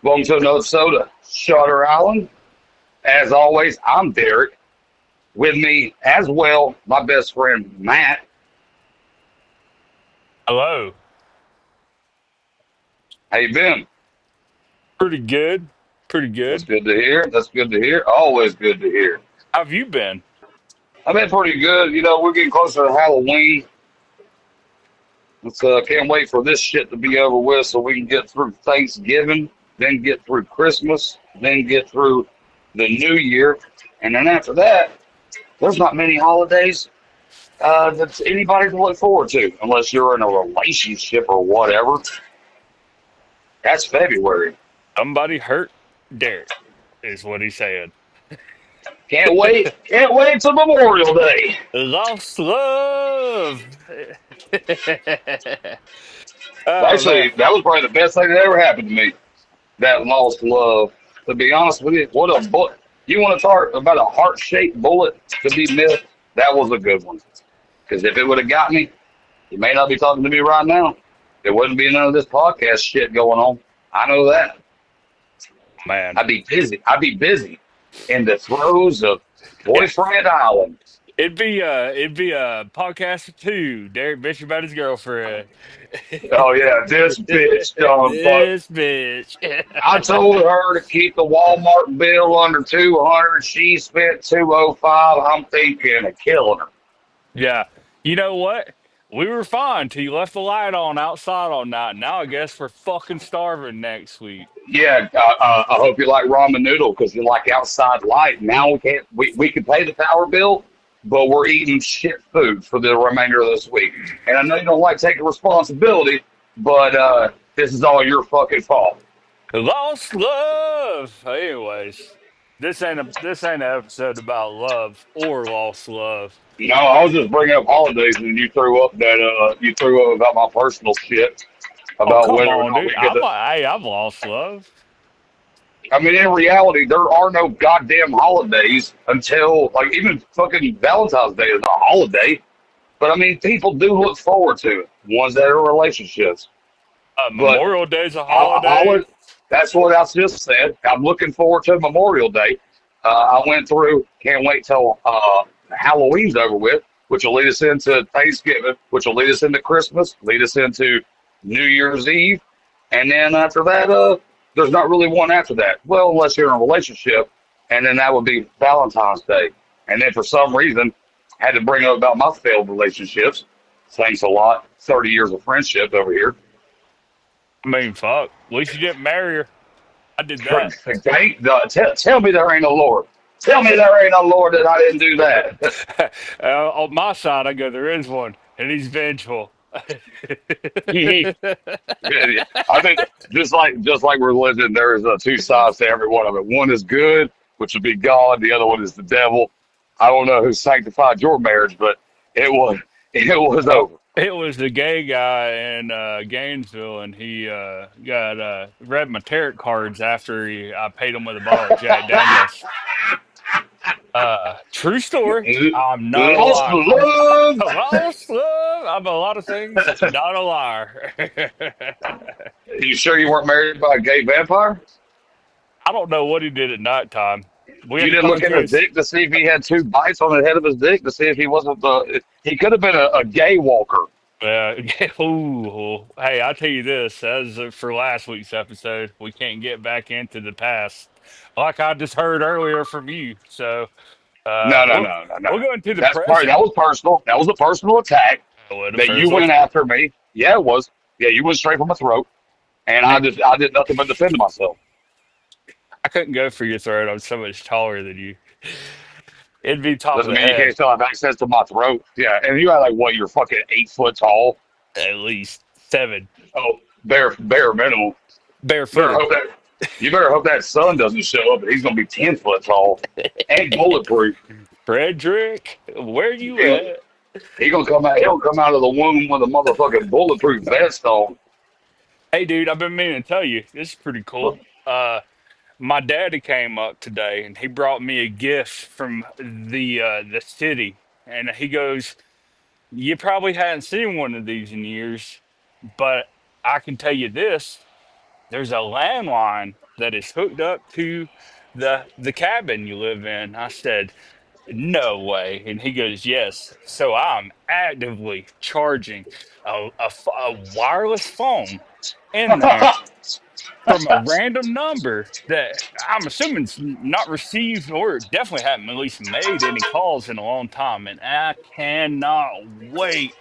Welcome to another episode of Shutter Island. As always, I'm Derek. With me, as well, my best friend Matt. Hello. How you been? Pretty good. Pretty That's good. good to hear. That's good to hear. Always good to hear. How have you been? I've been pretty good. We're getting closer to Halloween. Can't wait for this shit to be over with so we can get through Thanksgiving, then get through Christmas, then get through the New Year, and then after that, there's not many holidays that anybody can look forward to unless you're in a relationship or whatever. That's February. Somebody hurt Derek, is what he said. Can't wait. Can't wait till Memorial Day. Lost love. Oh man. Actually, that was probably the best thing that ever happened to me. That lost love. To be honest with you, what a bullet. You want to talk about a heart-shaped bullet to be missed? That was a good one. Because if it would have got me, you may not be talking to me right now. There wouldn't be none of this podcast shit going on. I know that. Man. I'd be busy. I'd be busy in the throes of Boyfriend Island. It'd be a podcast or two. Derek bitch about his girlfriend. Oh yeah, this bitch done fuck. This bitch. I told her to keep the Walmart bill under 200. She spent 205. I'm thinking of killing her. Yeah. You know what? We were fine till you left the light on outside all night. Now I guess we're fucking starving next week. Yeah, I hope you like ramen noodle because you like outside light. Now we can't. We can pay the power bill, but we're eating shit food for the remainder of this week. And I know you don't like taking responsibility, but this is all your fucking fault. Lost love. Anyways, this ain't an episode about love or lost love. No, I was just bringing up holidays, and you threw up that you threw up about my personal shit Oh about come whether or on, not dude. we get to. I've lost love. I mean, in reality, there are no goddamn holidays until like even fucking Valentine's Day is a holiday. But I mean, people do look forward to it. Ones that are in relationships. But Memorial Day's a I holiday. would. That's what I just said. I'm looking forward to Memorial Day. I went through. Can't wait till Halloween's over with, which will lead us into Thanksgiving, which will lead us into Christmas, lead us into New Year's Eve, and then after that, there's not really one after that. Well, unless you're in a relationship, and then that would be Valentine's Day. And then for some reason, had to bring up about my failed relationships. Thanks a lot. 30 years of friendship over here. I mean, fuck. At least you didn't marry her. I did that. Tell me there ain't no Lord. Tell me there ain't no Lord that I didn't do that. On my side, I go, there is one, and he's vengeful. I think just like religion, there is two sides to every one of it. One is good, which would be God. The other one is the devil. I don't know who sanctified your marriage, but it was it was Oh, over. it was the gay guy in Gainesville, and he got read my tarot cards after I paid him with a bottle of Jack Daniels. True story. I'm not a Lost liar. love. Lost love. I'm a lot of things, not a liar. You sure you weren't married by a gay vampire? I don't know what he did at nighttime. We You had to didn't come look at to his his. dick to see if he had two bites on the head of his dick to see if he wasn't the. He could have been a gay walker. Ooh, hey, I'll tell you this, as for last week's episode, we can't get back into the past, like I just heard earlier from you. So, No, no, we're no, no, no. we're going to the That's part. present. That was personal. That was a personal attack What a that you personal went attack. after me. Yeah, it was. Yeah, you went straight for my throat, and I did nothing but defend myself. I couldn't go for your throat. I'm so much taller than you. It'd be top of Doesn't the mean you can't head, still have access to my throat. Yeah, and you got like what? You're fucking 8 foot tall. at least 7, Oh, bare minimum. Better barefooted. hope that you better hope that sun doesn't show up, and he's gonna be 10 foot tall and bulletproof. Frederick, where you He'll, at? he gonna come out. He'll come out of the womb with a motherfucking bulletproof vest on. Hey, dude, I've been meaning to tell you. This is pretty cool. My daddy came up today and he brought me a gift from the city. And he goes, "You probably hadn't seen one of these in years, but I can tell you this. there's a landline that is hooked up to the cabin you live in. I said, no way. And he goes, yes. So I'm actively charging a wireless phone in there from a random number that I'm assuming is not received or definitely haven't at least made any calls in a long time. And I cannot wait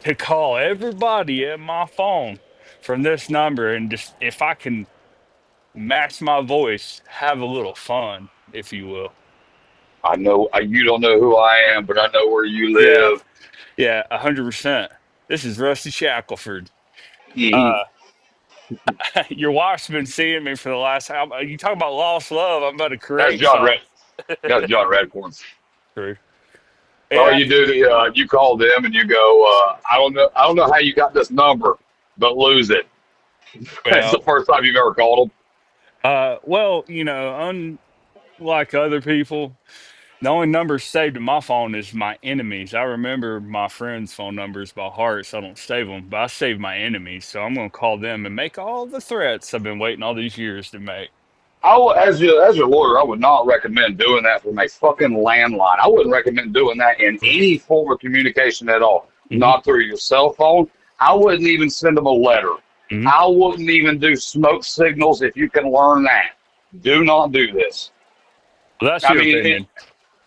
to call everybody at my phone from this number and just, if I can match my voice, have a little fun, if you will. I know you don't know who I am, but I know where you Yeah, live. yeah, 100%. This is Rusty Shackelford. Mhm. Uh, your wife's been seeing me for the last. You talk about lost love. I'm about to That's correct John Red. something. That's John Redcorn. True. Well, Yeah. you do you call them and you go, I don't know how you got this number, but lose it. That's the Well, first time you've ever called them. well, unlike other people, the only number saved in my phone is my enemies. I remember my friends' phone numbers by heart, so I don't save them. But I save my enemies, so I'm going to call them and make all the threats I've been waiting all these years to make. As your lawyer, I would not recommend doing that from a fucking landline. I wouldn't recommend doing that in any form of communication at all. Hmm. Not through your cell phone. I wouldn't even send them a letter. Hmm. I wouldn't even do smoke signals if you can learn that. Do not do this. Well, that's I your mean, opinion.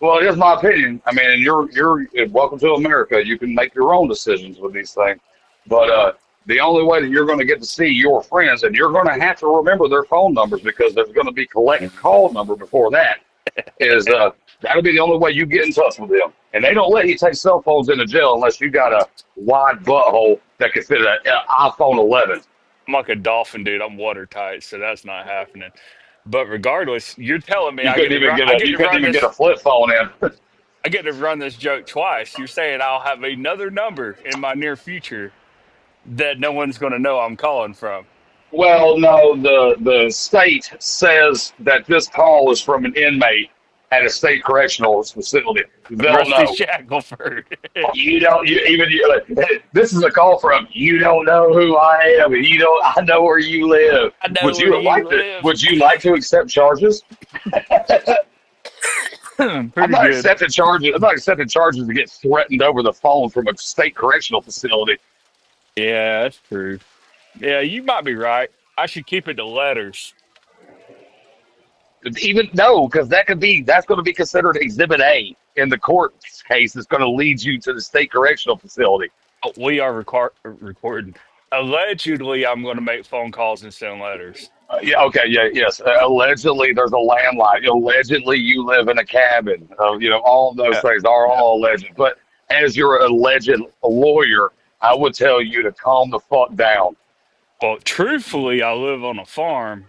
well, it is my opinion. I mean, you're welcome to America. You can make your own decisions with these things, but the only way that you're going to get to see your friends, and you're going to have to remember their phone numbers because there's going to be collect call number before that. Is that'll be the only way you get in touch with them, and they don't let you take cell phones into jail unless you got a wide butthole that can fit an iPhone 11. I'm like a dolphin, dude. I'm watertight, so that's not happening. But regardless, you're telling me You couldn't even get I a get you to couldn't run even get a this flip phone in. I get to run this joke twice. You're saying I'll have another number in my near future that no one's going to know I'm calling from. Well, no, the state says that this call is from an inmate at a state correctional facility. They'll Rusty know. Shackelford. You don't. You even. This is a call from. You don't know who I am. You don't. I know where you live. I know where you live. Would you like to accept charges? I'm Pretty not good. accepting charges. I'm not accepting charges to get threatened over the phone from a state correctional facility. Yeah, that's true. Yeah, you might be right. I should keep it to letters. Even no, because that's going to be considered Exhibit A in the court case. That's going to lead you to the state correctional facility. Oh, we are recording. Allegedly, I'm going to make phone calls and send letters. Yeah. Okay. Yeah. Yes. Allegedly, there's a landline. Allegedly, you live in a cabin. All of those Yeah, things are yeah. all alleged. But as your alleged lawyer, I would tell you to calm the fuck down. Well, truthfully, I live on a farm,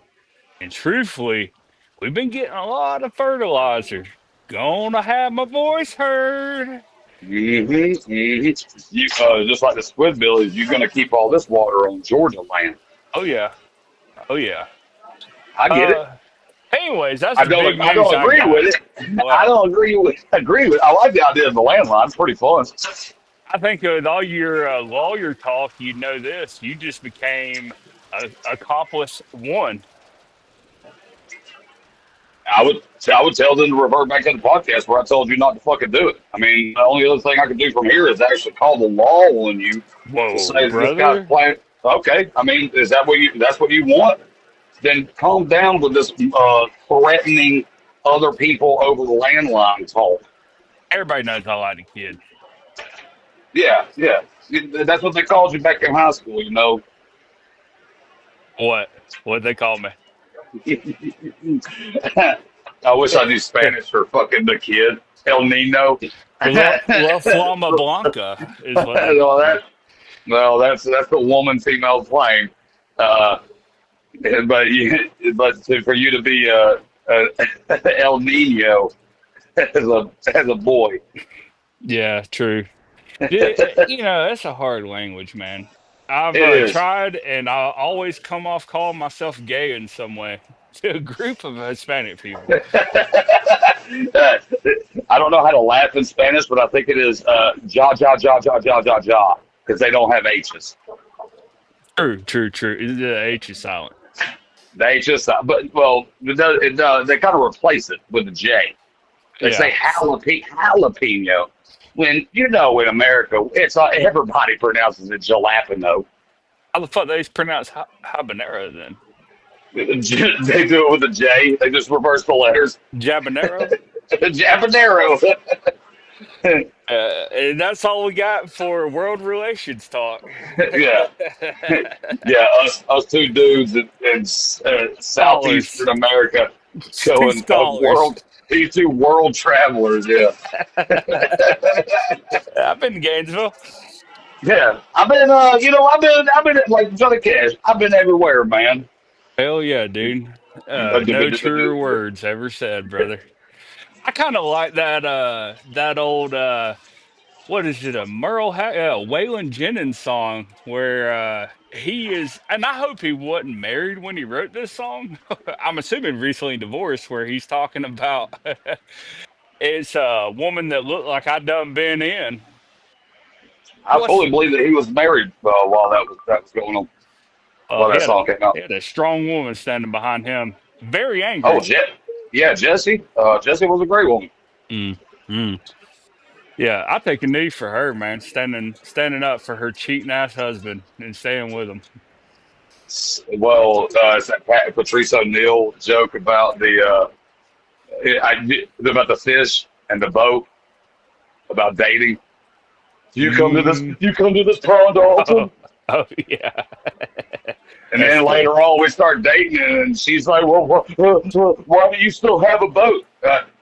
and truthfully, we've been getting a lot of fertilizer. Gonna have my voice heard. You just like the Squidbillies, you're gonna keep all this water on Georgia land. Oh yeah, oh yeah. I get it. Uh, anyways, that's the big I news don't I agree got. with it. I Well, don't agree with. I like the idea of the landline. It's pretty fun. I think with all your lawyer talk, you know this. You just became a accomplice one. I would tell them to revert back to the podcast where I told you not to fucking do it. I mean, the only other thing I can do from here is actually call the law on you to Whoa, say that this guy's brother. playing. Okay, I mean, is that what you? That's what you want? Then calm down with this threatening other people over the landline talk. Everybody knows I like the kid. Yeah, yeah. That's what they called you back in high school. What? What they call me? I wish I knew Spanish for fucking the kid. El Nino. La Flama Blanca is what they well, call me. that's the woman female playing. Uh, for you to be El Nino as a boy. Yeah, true. That's a hard language, man. I've It is. tried, and I always come off calling myself gay in some way to a group of Hispanic people. I don't know how to laugh in Spanish, but I think it is ja ja ja ja ja ja ja because they don't have H's. True, true, true. The H is silent. They just, but well, they kind of replace it with a J. They Yeah. say jalapeno. When in America, it's everybody pronounces it jalapeno. How the fuck they pronounce habanero then? They do it with a J. They just reverse the letters. Jabanero? Japanero. And that's all we got for world relations talk. Yeah, yeah. Us two dudes in Scholars. southeastern America Two going scholars. world. These two world travelers. Yeah, I've been to Gainesville. yeah. I've been, I've been like Johnny Cash. I've been everywhere, man. Hell yeah, dude. No truer words ever said, brother. I kind of like that old what is it, a Waylon Jennings song where he is, and I hope he wasn't married when he wrote this song. I'm assuming recently divorced, where he's talking about it's a woman that looked like I done been in. I What's fully believe that he was married while that was going on. uh While he that had a song came out. he had a strong woman standing behind him, very Oh, angry. Yeah, Jesse. Jesse was a great woman. Mm, mm. Yeah, I take a knee for her, man, standing up for her cheating ass husband and staying with him. Well, it's that Patrice O'Neill joke about about the fish and the boat about dating. Mm. You come to this pond Oh, often, oh yeah, and that's then funny. later on we start dating, and she's like, "Well, why do you still have a boat?"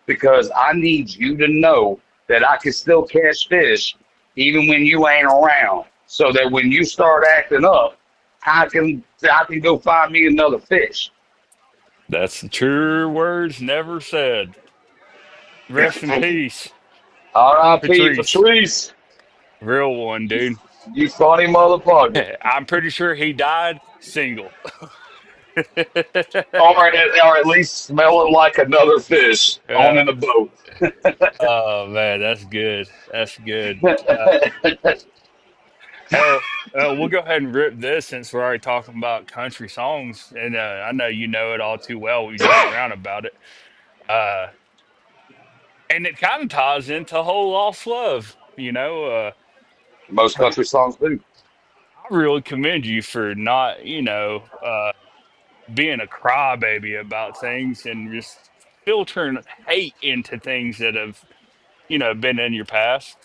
Because I need you to know that I can still catch fish even when you ain't around, so that when you start acting up, I can go find me another fish. That's the true words never said. Rest in peace, R.I.P. Patrice. Patrice, Real one, dude. you funny motherfucker. I'm pretty sure he died single. Or at least smelling like another fish on Yeah. in the boat. Oh man, that's good. That's good. Hell, we'll go ahead and rip this since we're already talking about country songs, and I know you know it all too well. We joke around about it, uh, and it kind of ties into whole lost love. Most country songs do. I really commend you for not, being a crybaby about things and just filtering hate into things that have, been in your past.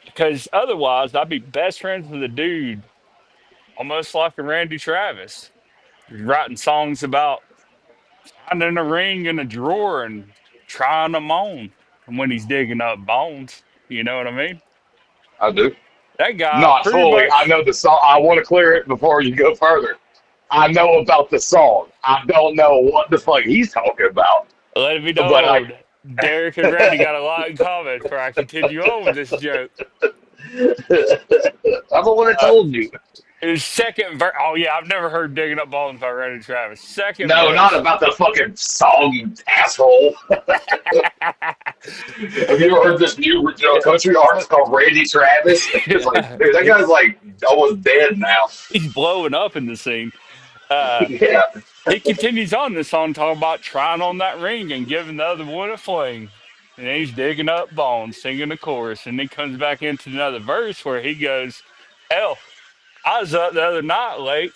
Because otherwise, I'd be best friends with a dude almost like a Randy Travis, writing songs about finding a ring in a drawer and trying them on when he's digging up bones. You know what I mean? I do. That guy Not pretty fully. I much know the song. I want to clear it before you go further. I know about the song. I don't know what the fuck he's talking about. let it be But I, known. Derek and Randy got a lot in common before I continue on with this joke. I'm the one that Uh, told you. his second verse. Oh, yeah, I've never heard Digging Up Bones by Randy Travis. Second No, not verse. about the fucking song, you asshole. Have you ever heard this new country artist called Randy Travis? It's like, dude, that guy's like almost dead now. He's blowing up in the scene. Uh, Yeah. he continues on this song talking about trying on that ring and giving the other one a fling. And then he's digging up bones, singing the chorus. And then comes back into another verse where he goes, hell, I was up the other night late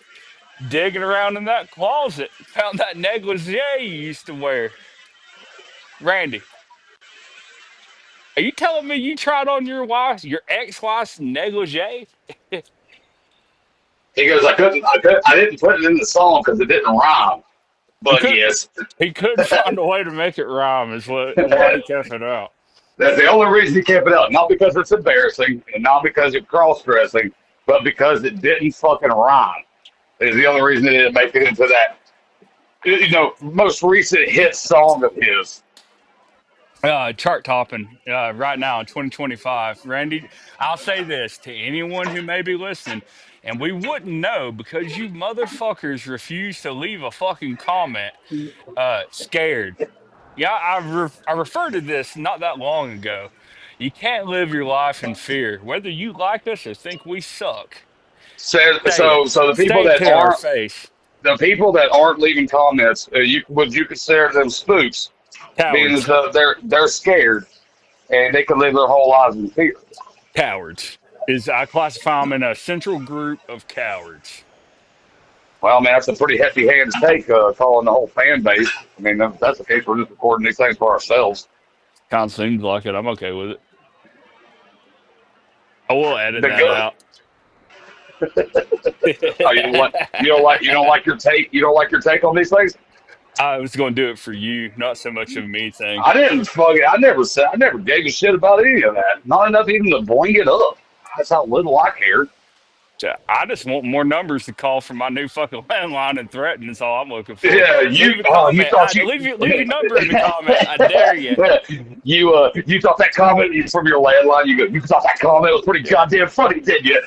digging around in that closet, found that negligee you used to wear. Randy, are you telling me you tried on your ex-wife's negligee? He goes, I didn't put it in the song because it didn't rhyme. He But could yes, he couldn't find a way to make it rhyme is why he kept it out. that's the only reason he kept it up. Not because it's embarrassing and not because it's cross dressing, but because it didn't fucking rhyme. Is the only reason it didn't make it into that most recent hit song of his. Chart topping right now in 2025. Randy, I'll say this to anyone who may be listening, and we wouldn't know because you motherfuckers refuse to leave a fucking comment. Scared. Yeah, I referred to this not that long ago. You can't live your life in fear, whether you like us or think we suck. So Say it. so so the people Say it that to our aren't face. the people that aren't leaving comments, would you consider them spooks? Being as Cowards. though they're scared and they could live their whole lives in fear. Cowards. Is I classify them in a central group of cowards. Well, man, that's a pretty hefty hand to take, calling the whole fan base. I mean, if that's the case, we're just recording these things for ourselves. Kind of seems like it. I'm okay with it. I will edit The that good. out. Oh, you don't like your take. You don't like your take on these things. I was going to do it for you, not so much of a me thing. I didn't fucking. I never gave a shit about any of that. Not enough even to bring it up. That's how little I cared. So I just want more numbers to call from my new fucking landline and threaten. That's all I'm looking for. Yeah, Leave a you comment. thought you Leave your number in the comment. I dare you. you thought that comment from your landline. You thought that comment was pretty Yeah. goddamn funny, didn't you?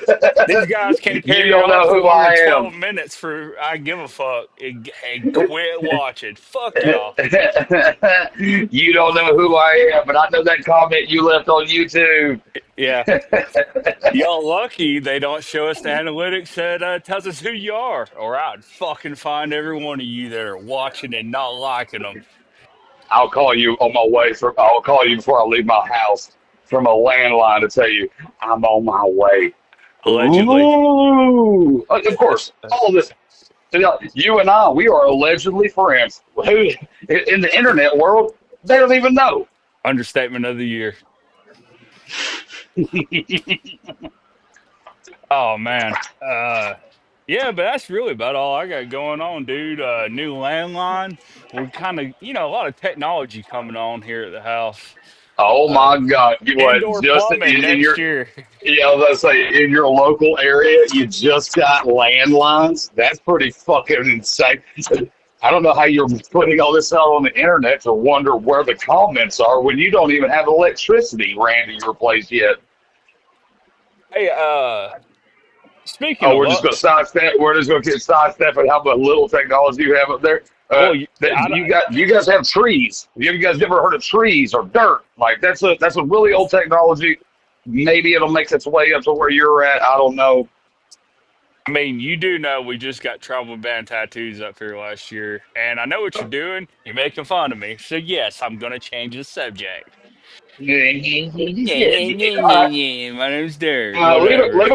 These guys can't You carry it don't on know for who more I than am. 12 minutes for I give a fuck and quit watching. Fuck y'all. You don't know who I am, but I know that comment you left on YouTube. Yeah. Y'all lucky they don't show us the analytics that tells us who you are, or I'd fucking find every one of you that are watching and not liking them. I'll call you on my way from. I'll call you before I leave my house from a landline to tell you I'm on my way. Allegedly. Ooh, of course, all of this. You and I, we are allegedly friends. Who in the internet world, they don't even know. Understatement of the year. Oh man. Yeah, but that's really about all I got going on, dude. New landline. We're kind of, a lot of technology coming on here at the house. Oh Uh, my God! You what? Indoor Just plumbing in next your year. Yeah, I was gonna say in your local area, you just got landlines. That's pretty fucking insane. I don't know how you're putting all this out on the internet to wonder where the comments are when you don't even have electricity ran to your place yet. Hey, speaking Oh, of we're just luck, gonna sidestep. We're just gonna get sidestepping how much little technology you have up there. well, That you guys have trees. Have you guys ever heard of trees or dirt? Like that's a really old technology. Maybe it'll make its way up to where you're at. I don't know. I mean, you do know we just got travel ban tattoos up here last year, and I know what you're doing. You're making fun of me. So yes, I'm gonna change the subject. Yeah, yeah, yeah, All yeah, right. yeah. My name's Derek. Whatever. Leave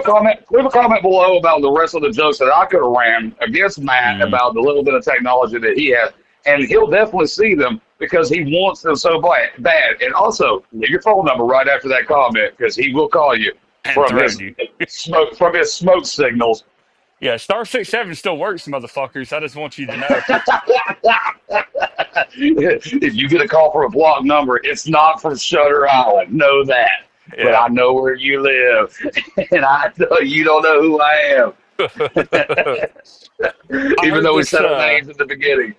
a comment below about the rest of the jokes that I could have ran against Matt Mm. about the little bit of technology that he has, and he'll definitely see them because he wants them so bad. And also, leave your phone number right after that comment because he will call you And from threaten his you. smoke signals. Yeah, *67 still works, motherfuckers. I just want you to know. If you get a call from a block number, it's not from Shutter Island. Know that. But Yeah. I know where you live, and I know you don't know who I I am, even heard though we this. said our names at the beginning.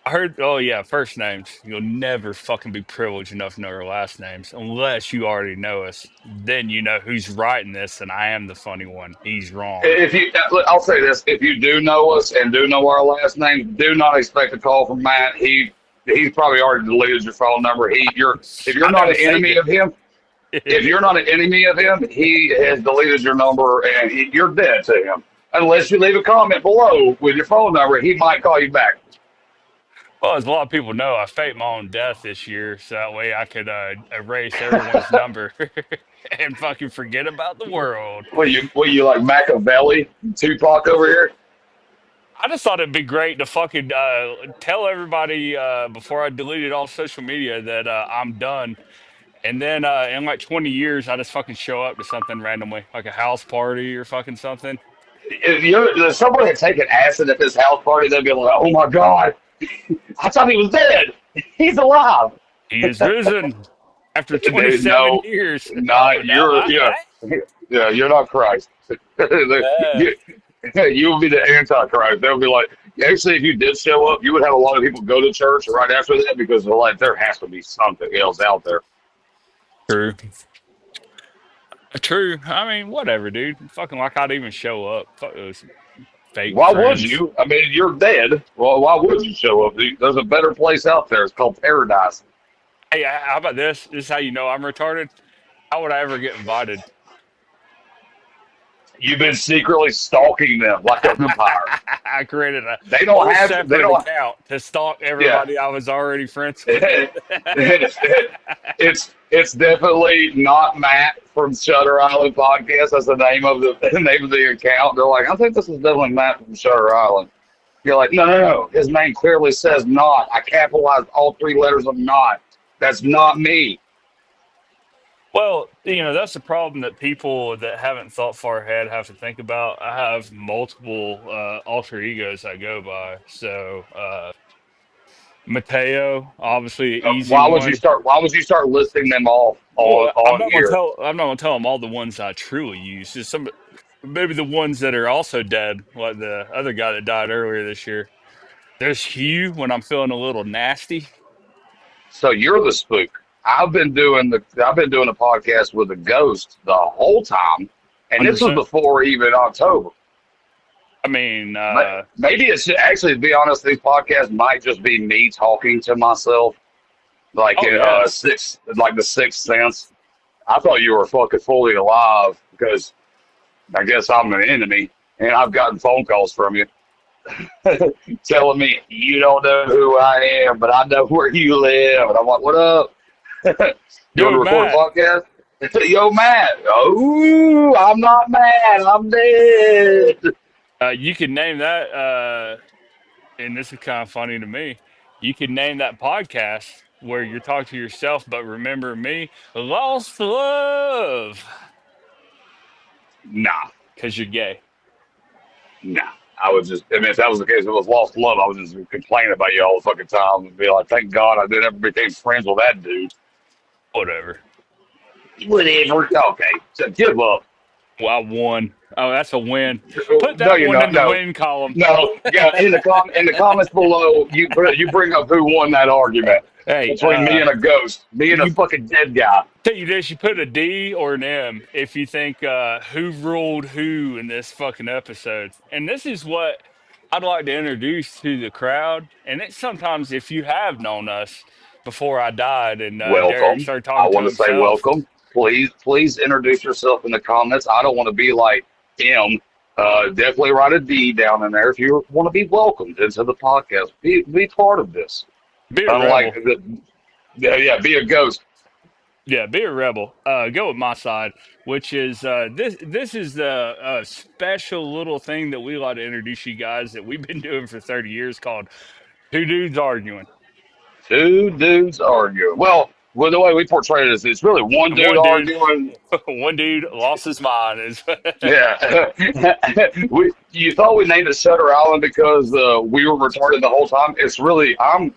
I heard. Oh yeah, first names. You'll never fucking be privileged enough to know our last names unless you already know us. Then you know who's writing this, and I am the funny one. He's wrong. If you, I'll say this: if you do know us and do know our last name, do not expect a call from Matt. He's probably already deleted your phone number. If you're I not never an saved enemy of him, if it. you're not an enemy of him, he has deleted your number and you're dead to him. Unless you leave a comment below with your phone number, he might call you back. Well, as a lot of people know, I faked my own death this year, so that way I could erase everyone's number and fucking forget about the world. Will you like Machiavelli, Tupac over here? I just thought it'd be great to fucking tell everybody before I deleted all social media that I'm done. And then in like 20 years, I just fucking show up to something randomly, like a house party or fucking something. If someone had taken acid at this house party, they'd be like, "Oh my god, I thought he was dead. He's alive." He is risen after Dude, 27 no, years. Oh, not no. you're yeah, yeah. You're not Christ. Uh, you, you would be the Antichrist. They'll be like, actually, if you did show up, you would have a lot of people go to church right after that because they're like, there has to be something else out there. true. True. I mean, whatever, dude. Fucking like I'd even show up. Fuck those fake Why would friends. you? I mean, you're dead. Well, why would you show up? There's a better place out there. It's called paradise. Hey, how about this? This is how you know I'm retarded. How would I ever get invited? You've been secretly stalking them like a vampire. I created a They don't whole have. They separate don't. account to stalk Yeah. everybody I was already friends with. It's definitely not Matt from Shutter Island podcast. That's the name of the name of the account. They're like, I think this is definitely Matt from Shutter Island. You're like, no, no, no. His name clearly says not. I capitalized all three letters of not. That's not me. Well, that's the problem that people that haven't thought far ahead have to think about. I have multiple alter egos I go by. So, Mateo, obviously, an easy Why would you one. start? Why would you start listing them off Well, on here? I'm not gonna tell them all the ones I truly use. Just some, maybe the ones that are also dead, like the other guy that died earlier this year. There's Hugh when I'm feeling a little nasty. So you're the spook. I've been doing a podcast with a ghost the whole time, and this was 100%. before even October. I mean, Maybe it's actually, to be honest, these podcasts might just be me talking to myself, like oh yeah, like the sixth sense. I thought you were fucking fully alive because I guess I'm an enemy, and I've gotten phone calls from you telling me you don't know who I am, but I know where you live, and I'm like, what up? You want yo to record a Matt, podcast? Yo, Matt. Oh, I'm not mad. I'm dead. you can name that. And this is kind of funny to me. You could name that podcast where you're talking to yourself, but remember me, Lost Love, Nah, because you're gay. nah. I was just, I mean, if that was the case, if it was lost love, I was just complaining about you all the fucking time and be like, thank God I didn't ever became friends with that dude. Whatever. Whatever. Okay, so give up. Well, I won. Oh, that's a win. Put No, that you're one not. in the No, win column. no. Yeah, in the comments below, you bring up who won that argument Hey, between me and a ghost, me and a you fucking dead guy. tell you this, you put a D or an M if you think who ruled who in this fucking episode. And this is what I'd like to introduce to the crowd. And it's sometimes if you have known us before I died and Derek Welcome. started I talking to want to say himself. welcome. Please introduce yourself in the comments. I don't want to be like M. Definitely write a D down in there if you want to be welcomed into the podcast. Be part of this. Be a Unlike rebel. the, yeah, be a ghost. Yeah, be a rebel. Go with my side, which is this is the special little thing that we like to introduce you guys that we've been doing for 30 years called Two Dudes Arguing. Two dudes arguing. Well, the way we portray it is it's really one And dude one dude, arguing. one dude lost his mind. Is Yeah, you thought we named it Shutter Island because we were retarded the whole time. It's really I'm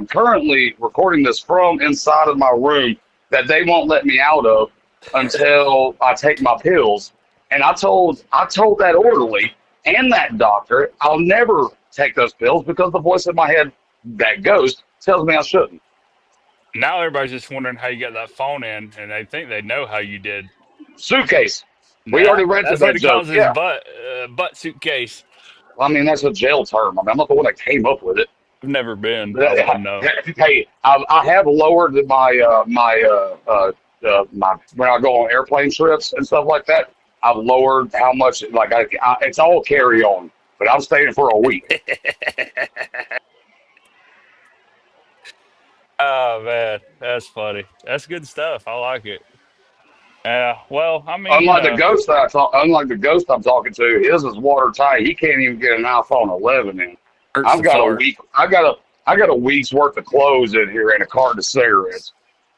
currently recording this from inside of my room that they won't let me out of until I take my pills. And I told that orderly and that doctor I'll never take those pills because the voice in my head, that ghost, tells me I shouldn't. now everybody's just wondering how you got that phone in, and they think they know how you did. Suitcase. We Nah, already rented that's what that he joke. calls his Yeah. butt suitcase. I mean, that's a jail term. I mean, I'm not the one that came up with it. I've never been. I wouldn't know. Hey, I have lowered my when I go on airplane trips and stuff like that. I've lowered how much like it's all carry on, but I'm staying for a week. Oh man, that's funny. That's good stuff. I like it. Well, I mean, Unlike the ghost I'm talking to, his is watertight. He can't even get an iPhone 11 in. hurts I've to got a fart. week. I got a week's worth of clothes in here and a carton of cigarettes,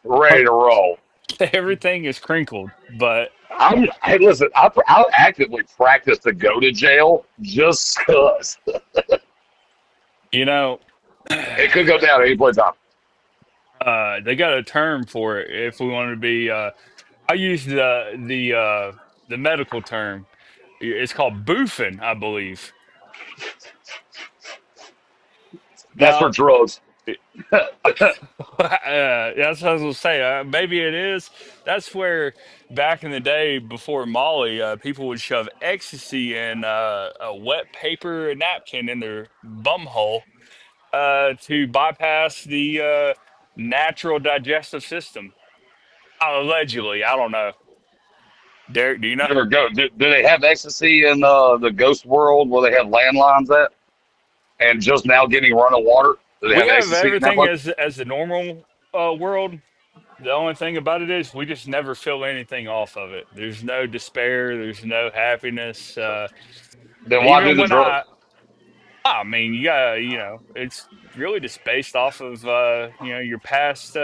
ready to roll. Everything is crinkled, but Hey, listen, I actively practice to go to jail just because you know, it could go down at any point in time. they got a term for it. If we want to be, I use the medical term. It's called boofing, I believe. That's for Now, drugs. that's what I was gonna say. Maybe it is. That's where back in the day, before Molly, people would shove ecstasy in a wet paper napkin in their bum hole to bypass the natural digestive system. Allegedly, I don't know, Derek, do you know? Never go. Do they have ecstasy in the ghost world where they have landlines at and just now getting running water? Do they We have have ecstasy in that everything place? as the normal world. The only thing about it is we just never feel anything off of it. There's no despair. There's no happiness. Then why do Even the when drugs? I mean, you got it's really just based off of your past.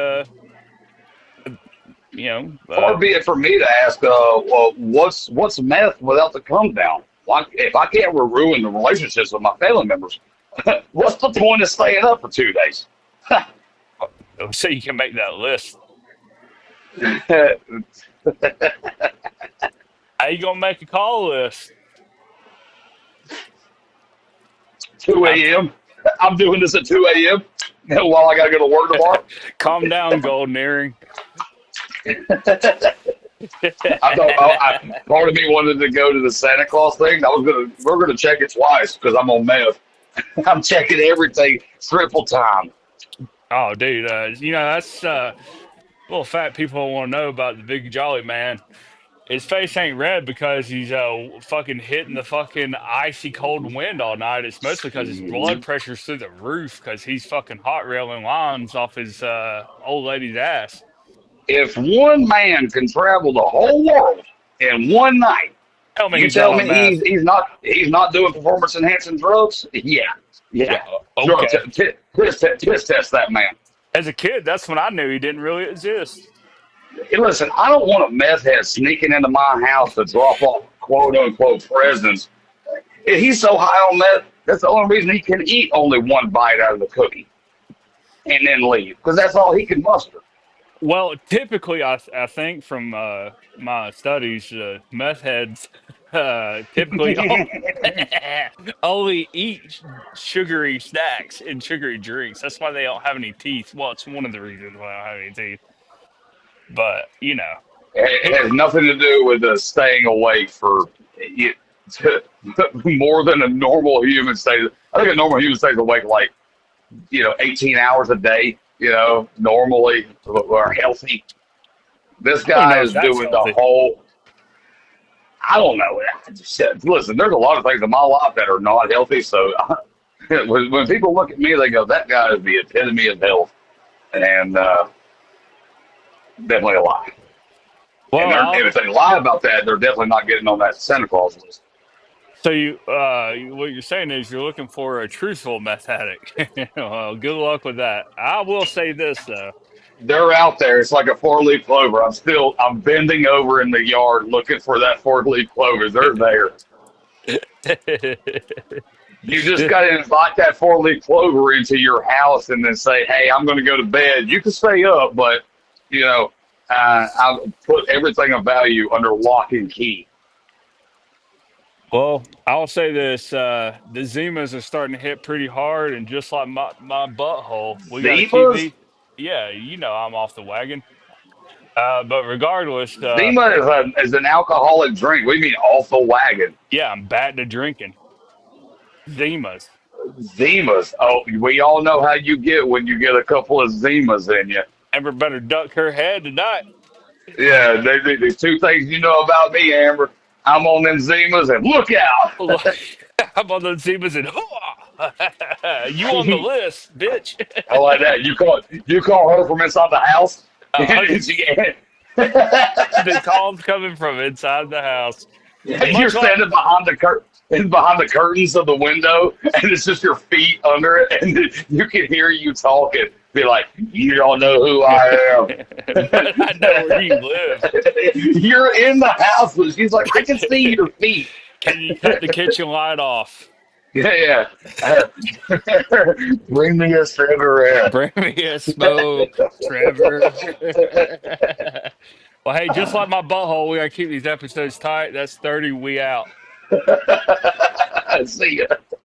You know, Far be it for me to ask, well, what's meth without the come down? Why, if I can't ruin the relationships with my family members, what's the point of staying up for 2 days? so you can make that list. How you gonna make a call list? 2 I, a.m. I'm doing this at 2 a.m. while I got to go to work tomorrow. calm down, golden earring. I thought part of me wanted to go to the Santa Claus thing. We're gonna check it twice because I'm on meth. I'm checking everything triple time. Oh, dude, that's little fat people want to know about the big jolly man. His face ain't red because he's fucking hitting the fucking icy cold wind all night. It's mostly because his blood pressure's through the roof because he's fucking hot railing lines off his old lady's ass. If one man can travel the whole world in one night, Tell me you he's tell not on me meth. he's not doing performance enhancing drugs? Yeah, yeah. Drug Okay. test test that man. As a kid, that's when I knew he didn't really exist. Hey, listen, I don't want a meth head sneaking into my house to drop off quote unquote presents. If he's so high on meth, that's the only reason he can eat only one bite out of the cookie and then leave because that's all he can muster. Well, typically, I think from my studies, meth heads typically only eat sugary snacks and sugary drinks. That's why they don't have any teeth. Well, it's one of the reasons why I don't have any teeth. But It has he, nothing to do with staying awake for you, more than a normal human stays. I think a normal human stays awake like 18 hours a day. Normally or healthy. This who guy knows is that's doing the healthy. whole. I don't know. Listen, there's a lot of things in my life that are not healthy. So when people look at me, they go, "That guy is the epitome of health," and definitely a lie. And Well, if they lie about that, they're definitely not getting on that Santa Claus list. so what you're saying is you're looking for a truthful meth addict. Well, good luck with that. I will say this though. They're out there. It's like a four-leaf clover. I'm bending over in the yard looking for that four-leaf clover. They're there. You just got to invite that four-leaf clover into your house and then say, "Hey, I'm going to go to bed. You can stay up, but you know, I'll put everything of value under lock and key." Well, I'll say this: the Zimas are starting to hit pretty hard, and just like my butthole, we got to keep Zimas, the. Yeah, I'm off the wagon. But regardless, Zima is an alcoholic drink. We mean off the wagon. yeah, I'm back to drinking Zimas. Zimas. Oh, we all know how you get when you get a couple of Zimas in you. Amber better duck her head tonight. Yeah, there's two things you know about me, Amber. I'm on them Zimas, and look out. I'm on those Zimas and you on the list, bitch. I like that. You call her from inside the house. And 100. she, The calls coming from inside the house, you're much like standing behind the curtains of the window, and it's just your feet under it, and you can hear you talking. Be like, you don't know who I but I know where you live. am. You're in the house, but she's like, I can see your feet. Can you cut the kitchen light off? Yeah, yeah. Bring me a cigarette. Bring me a smoke, Trevor. Well, hey, just like my butthole, we gotta keep these episodes tight. That's 30. We out. See ya.